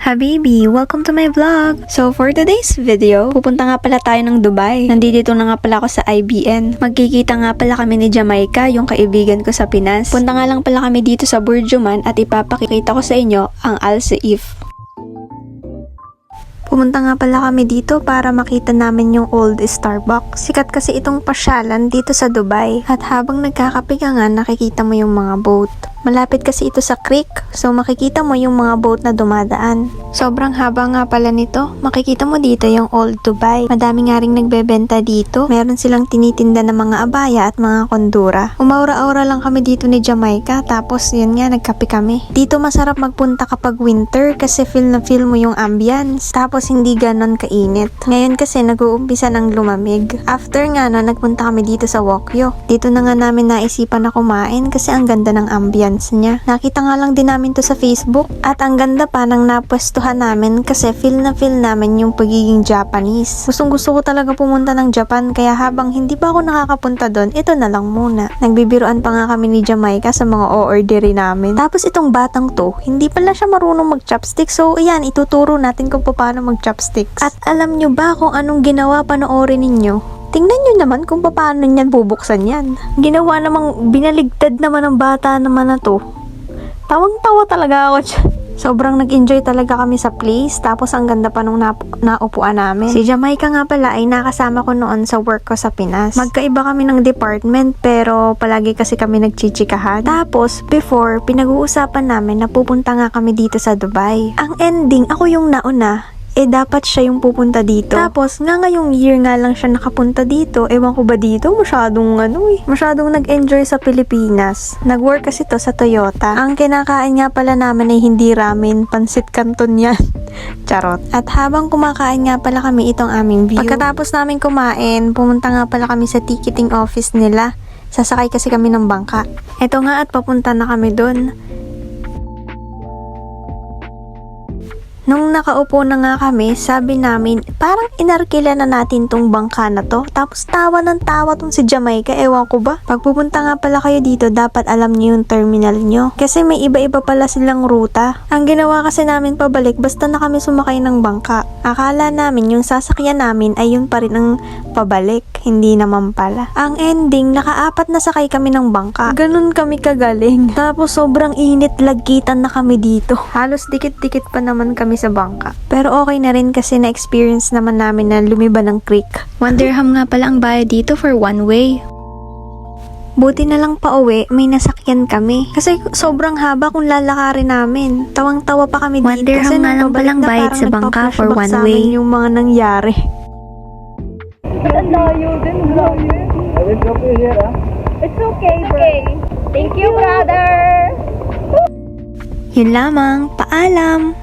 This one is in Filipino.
Habibi, welcome to my vlog! So for today's video, pupunta nga pala tayo ng Dubai. Nandito na nga pala ako sa IBN. Magkikita nga pala kami ni Jamaica, yung kaibigan ko sa Pinas. Punta nga lang pala kami dito sa Burjuman at ipapakita ko sa inyo ang Al Seif. Pumunta nga pala kami dito para makita namin yung old Starbucks. Sikat kasi itong pasyalan dito sa Dubai. At habang nagkakape ka nga, nakikita mo yung mga boat. Malapit kasi ito sa creek, so makikita mo yung mga boat na dumadaan. Sobrang haba nga pala nito. Makikita mo dito yung old Dubai. Madami nga ring nagbebenta dito. Meron silang tinitinda ng mga abaya at mga kondura. Umaura-aura lang kami dito ni Jamaica, tapos yun nga, nagkape kami. Dito masarap magpunta kapag winter kasi feel na feel mo yung ambience. Tapos hindi ganon kainit. Ngayon kasi nag-uumpisa ng lumamig. After nga na, nagpunta kami dito sa Wokyo. Dito na nga namin naisipan na kumain kasi ang ganda ng ambience niya. Nakita nga lang din namin to sa Facebook at ang ganda pa ng napwestuhan namin kasi feel na feel namin yung pagiging Japanese. Gustong gusto ko talaga pumunta ng Japan kaya habang hindi pa ako nakakapunta doon, ito na lang muna. Nagbibiruan pa nga kami ni Jamaica sa mga o-ordery namin. Tapos itong batang to, hindi pala siya marunong mag-chopstick, so ayan, ituturo natin kung paano mag-chopsticks. At alam nyo ba kung anong ginawa, panoorin ninyo? Tingnan nyo naman kung paano niyan bubuksan yan. Ginawa namang, binaligtad naman ng bata naman na to. Tawang-tawa talaga ako dyan. Sobrang nag-enjoy talaga kami sa place, tapos ang ganda pa nung naupuan namin. Si Jamaica nga pala ay nakasama ko noon sa work ko sa Pinas. Magkaiba kami ng department pero palagi kasi kami nagchichikahan. Tapos before, pinag-uusapan namin na pupunta nga kami dito sa Dubai. Ang ending, ako yung nauna. Dapat siya yung pupunta dito. Tapos, ngayong year nga lang siya nakapunta dito. Ewan ko ba dito? Masyadong nag-enjoy sa Pilipinas. Nag-work kasi to sa Toyota. Ang kinakain nga pala namin ay hindi ramen, pansit canton yan. Charot. At habang kumakain nga pala kami, itong aming view. Pagkatapos namin kumain, pumunta nga pala kami sa ticketing office nila. Sasakay kasi kami ng bangka. Eto nga at papunta na kami dun. Nung nakaupo na nga kami, sabi namin, parang inarkila na natin tong bangka na to. Tapos tawa ng tawa tong si Jamaica, ewan ko ba. Pag pupunta nga pala kayo dito, dapat alam niyo yung terminal nyo. Kasi may iba-iba pala silang ruta. Ang ginawa kasi namin pabalik, basta na kami sumakay ng bangka. Akala namin yung sasakyan namin ay yun pa rin ang pabalik. Hindi naman pala. Ang ending, nakaapat na sakay kami ng bangka. Ganun kami kagaling. Tapos sobrang init, lagkitan na kami dito. Halos dikit-dikit pa naman kami sa bangka. Pero okay na rin kasi na-experience naman namin na lumiba ng creek. 1 dirham nga pala ang bayad dito for one way. Buti na lang pa uwi, may nasakyan kami. Kasi sobrang haba kung lalakarin namin. Tawang-tawa pa kami dito. 1 dirham nga lang palang bayad sa bangka for one way. Yung mga nangyari. Ang layo din, layo. I will drop you here, ah. It's okay, bro. Thank you, brother. Yun lamang, paalam!